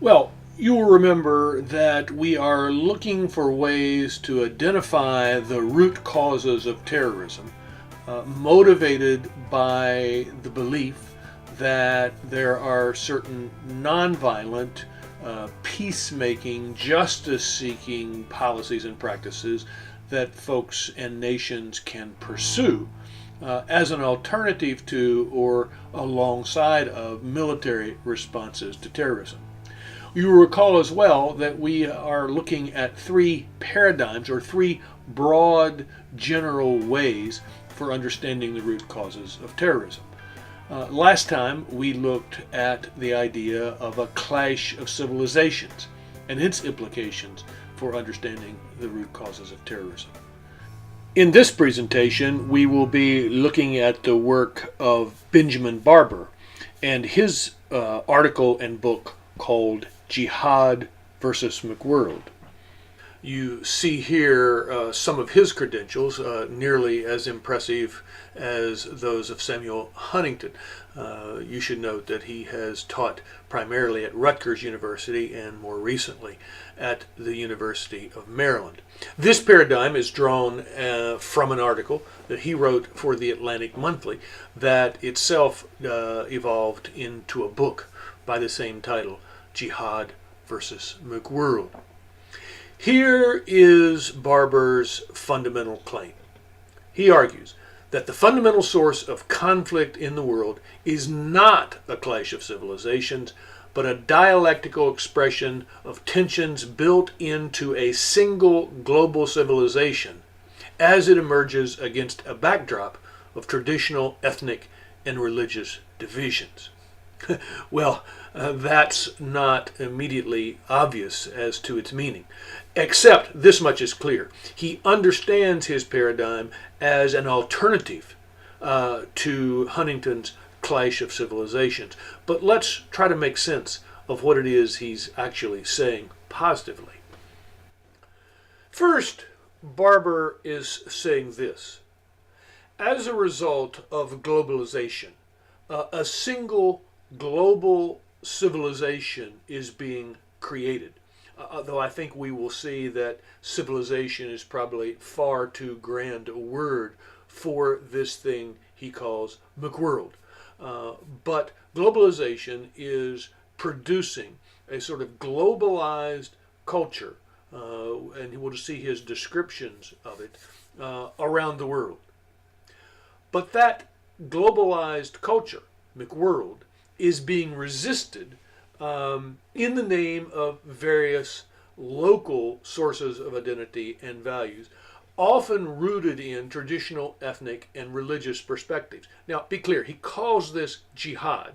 Well, you will remember that we are looking for ways to identify the root causes of terrorism, motivated by the belief that there are certain nonviolent, peacemaking, justice seeking policies and practices that folks and nations can pursue as an alternative to or alongside of military responses to terrorism. You will recall as well that we are looking at three paradigms or three broad general ways for understanding the root causes of terrorism. Last time we looked at the idea of a clash of civilizations and its implications for understanding the root causes of terrorism. In this presentation, we will be looking at the work of Benjamin Barber and his article and book called Jihad versus McWorld. You see here some of his credentials, nearly as impressive as those of Samuel Huntington. You should note that he has taught primarily at Rutgers University and more recently at the University of Maryland. This paradigm is drawn from an article that he wrote for the Atlantic Monthly that itself evolved into a book by the same title, Jihad versus McWorld. Here is Barber's fundamental claim. He argues that the fundamental source of conflict in the world is not a clash of civilizations, but a dialectical expression of tensions built into a single global civilization as it emerges against a backdrop of traditional ethnic and religious divisions. Well, that's not immediately obvious as to its meaning, except this much is clear. He understands his paradigm as an alternative to Huntington's clash of civilizations. But let's try to make sense of what it is he's actually saying positively. First, Barber is saying this. As a result of globalization, a single global civilization is being created. Though I think we will see that civilization is probably far too grand a word for this thing he calls McWorld. But globalization is producing a sort of globalized culture, and we'll see his descriptions of it around the world. But that globalized culture, McWorld, is being resisted in the name of various local sources of identity and values, often rooted in traditional ethnic and religious perspectives. Now, be clear, he calls this jihad,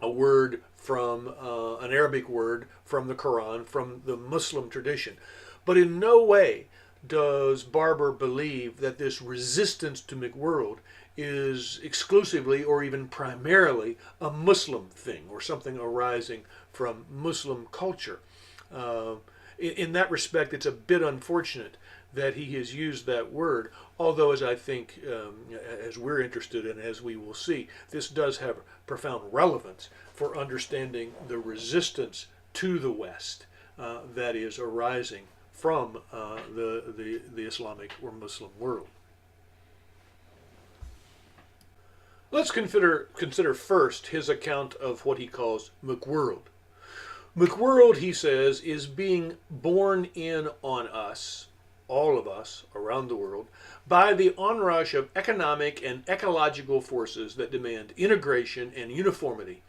a word from an Arabic word from the Quran, from the Muslim tradition. But in no way does Barber believe that this resistance to McWorld is exclusively or even primarily a Muslim thing or something arising from Muslim culture. In that respect, it's a bit unfortunate that he has used that word, although as I think, as we're interested in, as we will see, this does have profound relevance for understanding the resistance to the West that is arising from the Islamic or Muslim world. Let's consider first his account of what he calls McWorld. McWorld, he says, is being borne in on us, all of us around the world, by the onrush of economic and ecological forces that demand integration and uniformity,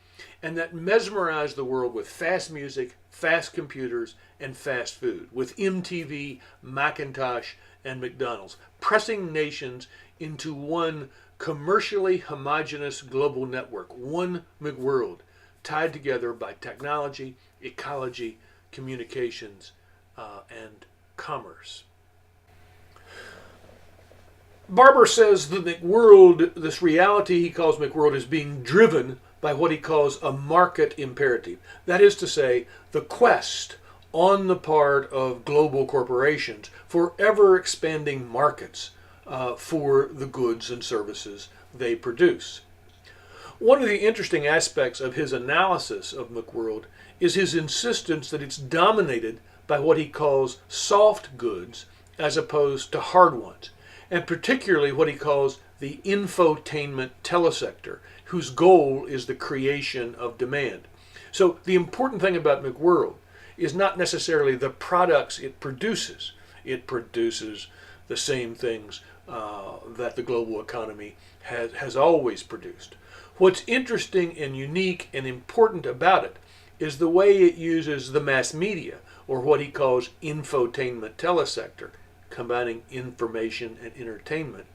and that mesmerize the world with fast music, fast computers, and fast food, with MTV, Macintosh, and McDonald's, pressing nations into one commercially homogeneous global network, one McWorld, tied together by technology, ecology, communications, and commerce. Barber says the McWorld, this reality he calls McWorld, is being driven by what he calls a market imperative. That is to say, the quest on the part of global corporations for ever expanding markets for the goods and services they produce. One of the interesting aspects of his analysis of McWorld is his insistence that it's dominated by what he calls soft goods as opposed to hard ones, and particularly what he calls the infotainment telesector, whose goal is the creation of demand. So the important thing about McWorld is not necessarily the products it produces. It produces the same things that the global economy has always produced. What's interesting and unique and important about it is the way it uses the mass media, or what he calls infotainment telesector, combining information and entertainment,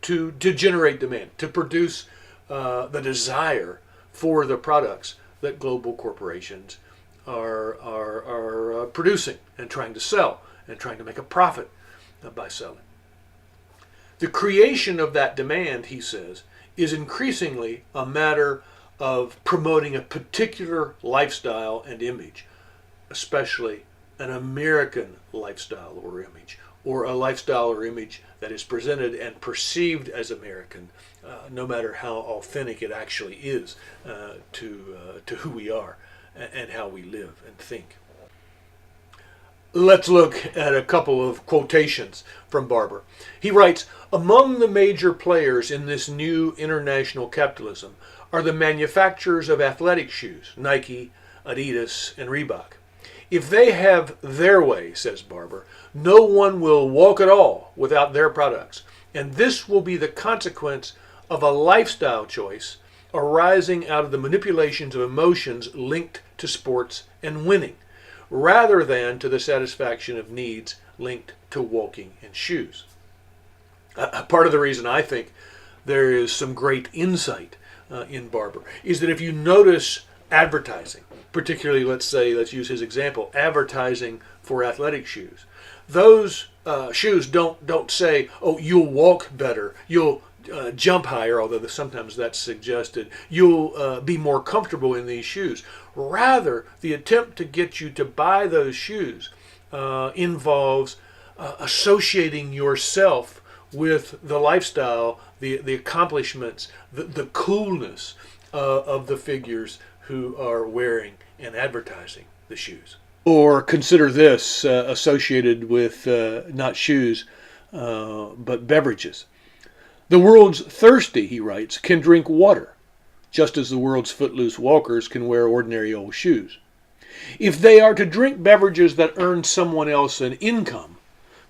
to generate demand, to produce the desire for the products that global corporations are producing and trying to sell and trying to make a profit by selling. The creation of that demand, he says, is increasingly a matter of promoting a particular lifestyle and image, especially an American lifestyle or image, or a lifestyle or image that is presented and perceived as American, no matter how authentic it actually is to who we are and how we live and think. Let's look at a couple of quotations from Barber. He writes, "Among the major players in this new international capitalism are the manufacturers of athletic shoes, Nike, Adidas, and Reebok. If they have their way, says Barber, no one will walk at all without their products, and this will be the consequence of a lifestyle choice arising out of the manipulations of emotions linked to sports and winning, rather than to the satisfaction of needs linked to walking in shoes." Part of the reason I think there is some great insight in Barber is that if you notice advertising, particularly let's use his example, advertising for athletic shoes, those shoes don't say, oh, you'll walk better, you'll jump higher, although sometimes that's suggested, you'll be more comfortable in these shoes. Rather, the attempt to get you to buy those shoes involves associating yourself with the lifestyle, the accomplishments, the coolness of the figures who are wearing and advertising the shoes. Or consider this associated with not shoes, but beverages. "The world's thirsty," he writes, "can drink water, just as the world's footloose walkers can wear ordinary old shoes. If they are to drink beverages that earn someone else an income,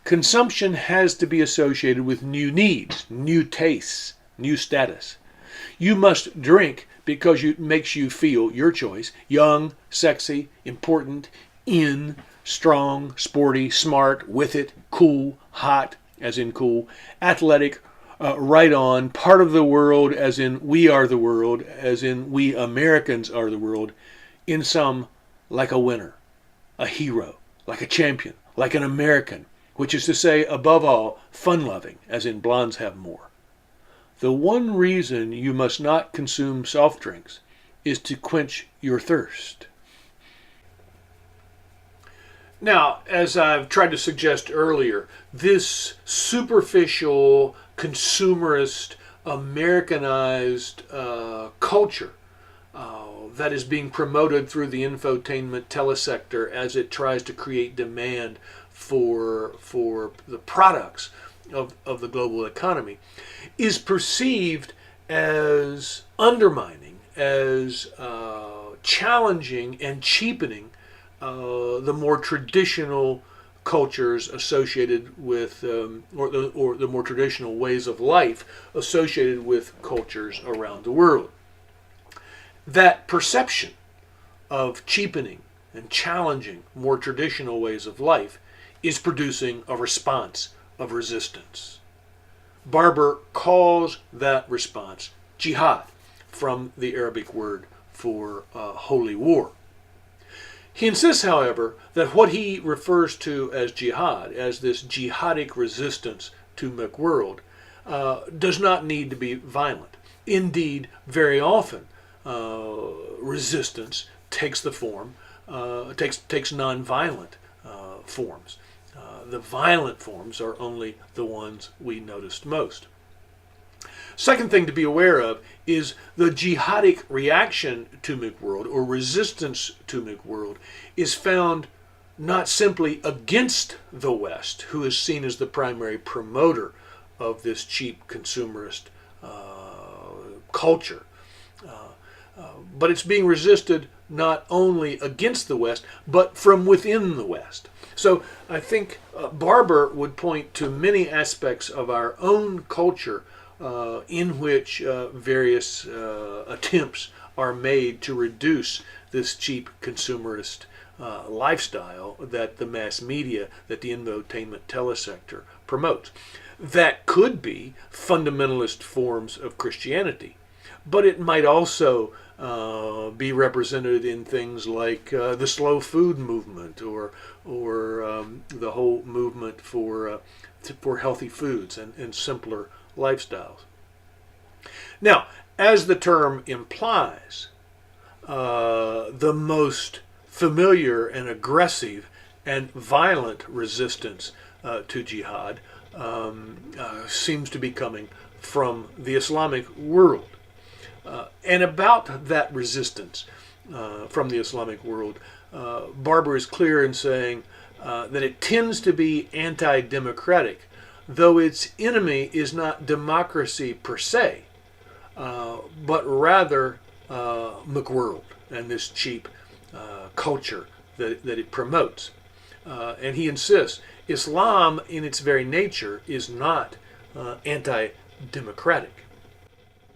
consumption has to be associated with new needs, new tastes, new status. You must drink because it makes you feel your choice, young, sexy, important, in, strong, sporty, smart, with it, cool, hot, as in cool, athletic, right on, part of the world, as in we are the world, as in we Americans are the world, in sum, like a winner, a hero, like a champion, like an American, which is to say, above all, fun-loving, as in blondes have more. The one reason you must not consume soft drinks is to quench your thirst." Now, as I've tried to suggest earlier, this superficial, consumerist, Americanized culture that is being promoted through the infotainment telesector as it tries to create demand for the products of the global economy is perceived as undermining, as challenging and cheapening the more traditional cultures associated with, or the more traditional ways of life associated with cultures around the world. That perception of cheapening and challenging more traditional ways of life is producing a response of resistance. Barber calls that response jihad, from the Arabic word for holy war. He insists, however, that what he refers to as jihad, as this jihadic resistance to McWorld, does not need to be violent. Indeed, very often, resistance takes the form, takes nonviolent forms. The violent forms are only the ones we noticed most. Second thing to be aware of is the jihadic reaction to McWorld, or resistance to McWorld, is found not simply against the West, who is seen as the primary promoter of this cheap consumerist culture, but it's being resisted not only against the West, but from within the West. So I think Barber would point to many aspects of our own culture in which various attempts are made to reduce this cheap consumerist lifestyle that the mass media, that the infotainment telesector promotes. That could be fundamentalist forms of Christianity, but it might also be represented in things like the slow food movement, or the whole movement for healthy foods and simpler lifestyles. Now, as the term implies, the most familiar and aggressive and violent resistance to jihad seems to be coming from the Islamic world. And about that resistance from the Islamic world, Barber is clear in saying that it tends to be anti-democratic, though its enemy is not democracy per se, but rather McWorld and this cheap culture that it promotes. And he insists Islam in its very nature is not anti-democratic.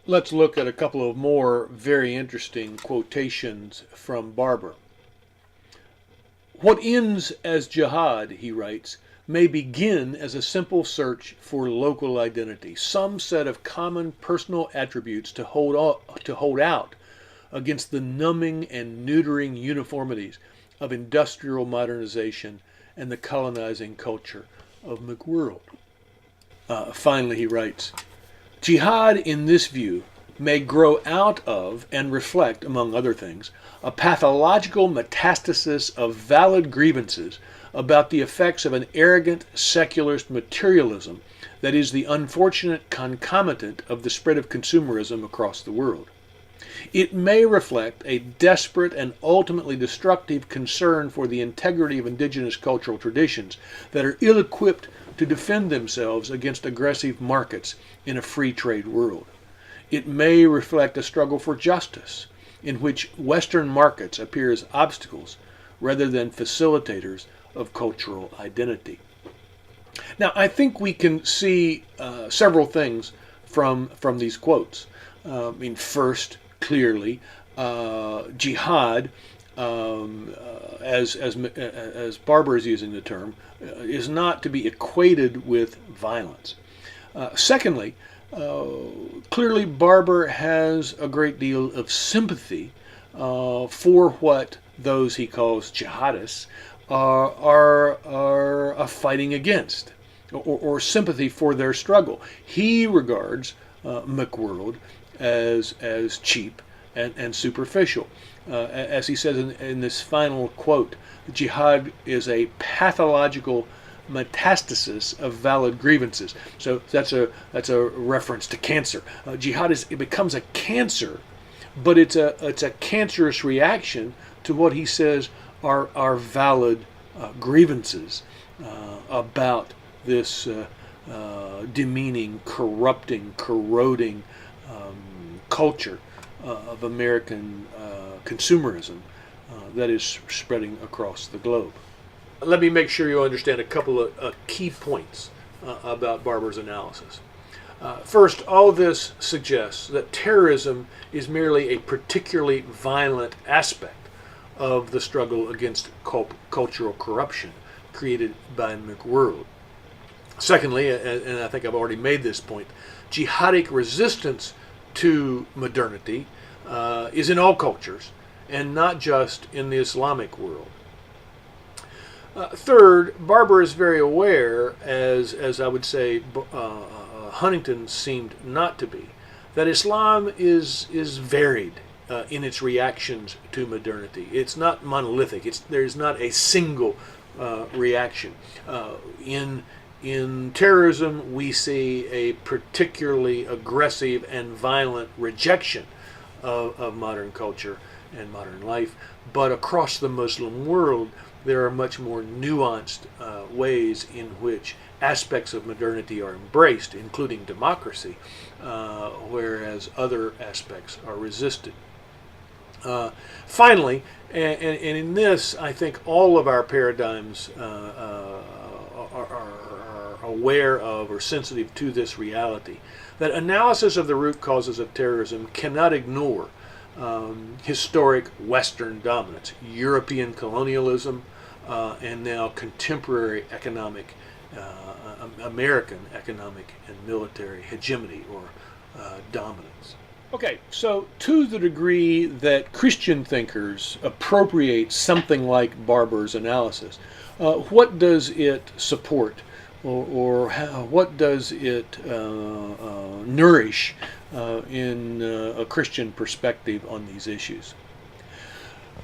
Let's look at a couple of more very interesting quotations from Barber. What ends as jihad, he writes, may begin as a simple search for local identity, some set of common personal attributes to hold out against the numbing and neutering uniformities of industrial modernization and the colonizing culture of McWorld. Finally, he writes, jihad in this view may grow out of and reflect, among other things, a pathological metastasis of valid grievances about the effects of an arrogant secularist materialism that is the unfortunate concomitant of the spread of consumerism across the world. It may reflect a desperate and ultimately destructive concern for the integrity of indigenous cultural traditions that are ill-equipped to defend themselves against aggressive markets in a free trade world. It may reflect a struggle for justice, in which Western markets appear as obstacles rather than facilitators of cultural identity. Now, I think we can see several things from these quotes. First, clearly, jihad, as Barber is using the term, is not to be equated with violence. Secondly, clearly Barber has a great deal of sympathy for what those he calls jihadists are fighting against, or sympathy for their struggle. He regards McWorld as cheap and superficial. As he says in this final quote, jihad is a pathological metastasis of valid grievances. So that's a reference to cancer. Jihad it becomes a cancer, but it's a cancerous reaction to what he says are valid grievances about this demeaning, corrupting, corroding culture of American consumerism that is spreading across the globe. Let me make sure you understand a couple of key points about Barber's analysis. First, all this suggests that terrorism is merely a particularly violent aspect of the struggle against cultural corruption created by McWorld. Secondly, and I think I've already made this point, jihadic resistance to modernity is in all cultures and not just in the Islamic world. Third, Barber is very aware, as I would say Huntington seemed not to be, that Islam is varied in its reactions to modernity. It's not monolithic. There's not a single reaction. In In terrorism, we see a particularly aggressive and violent rejection of modern culture and modern life. But across the Muslim world, there are much more nuanced ways in which aspects of modernity are embraced, including democracy, whereas other aspects are resisted. Finally, and in this, I think all of our paradigms are aware of or sensitive to this reality, that analysis of the root causes of terrorism cannot ignore historic Western dominance, European colonialism, and now contemporary economic, American economic and military hegemony or dominance. Okay, so to the degree that Christian thinkers appropriate something like Barber's analysis, what does it support, or what does it nourish in a Christian perspective on these issues?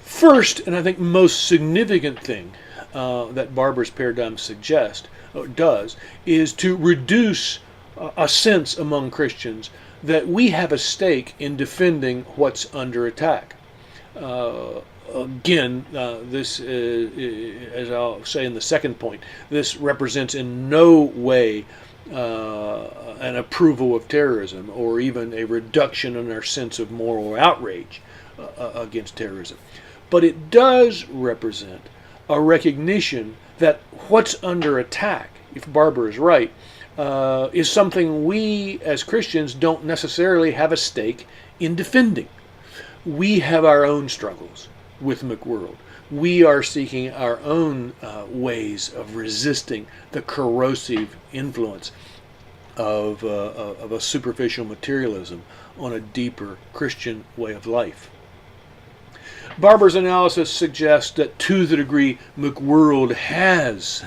First, and I think most significant thing that Barber's paradigm does, is to reduce a sense among Christians that we have a stake in defending what's under attack. Again, this is, as I'll say in the second point, this represents in no way an approval of terrorism or even a reduction in our sense of moral outrage against terrorism. But it does represent a recognition that what's under attack, if Barber is right, is something we as Christians don't necessarily have a stake in defending. We have our own struggles with McWorld. We are seeking our own ways of resisting the corrosive influence of a superficial materialism on a deeper Christian way of life. Barber's analysis suggests that to the degree McWorld has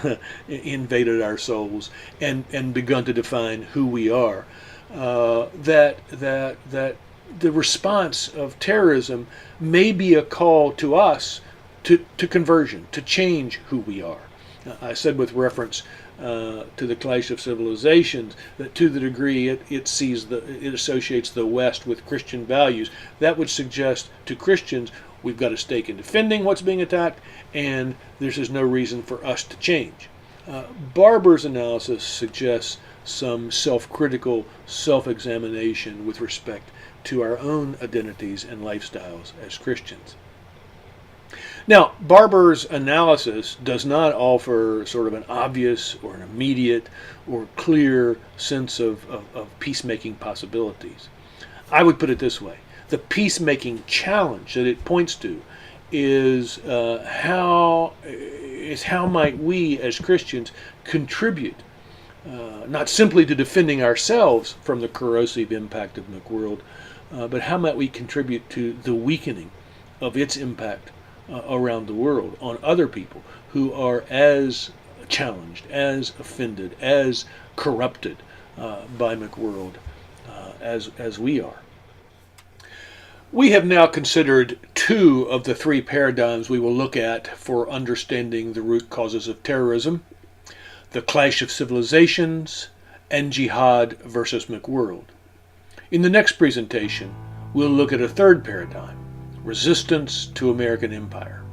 invaded our souls and begun to define who we are, that the response of terrorism may be a call to us to conversion, to change who we are. I said with reference to the clash of civilizations that to the degree it associates the West with Christian values, that would suggest to Christians we've got a stake in defending what's being attacked, and there's just no reason for us to change. Barber's analysis suggests some self-critical self-examination with respect to our own identities and lifestyles as Christians. Now, Barber's analysis does not offer sort of an obvious or an immediate or clear sense of peacemaking possibilities. I would put it this way. The peacemaking challenge that it points to is how might we as Christians contribute not simply to defending ourselves from the corrosive impact of McWorld, but how might we contribute to the weakening of its impact around the world on other people who are as challenged, as offended, as corrupted by McWorld as we are. We have now considered two of the three paradigms we will look at for understanding the root causes of terrorism: the clash of civilizations and jihad versus McWorld. In the next presentation, we'll look at a third paradigm: resistance to American empire.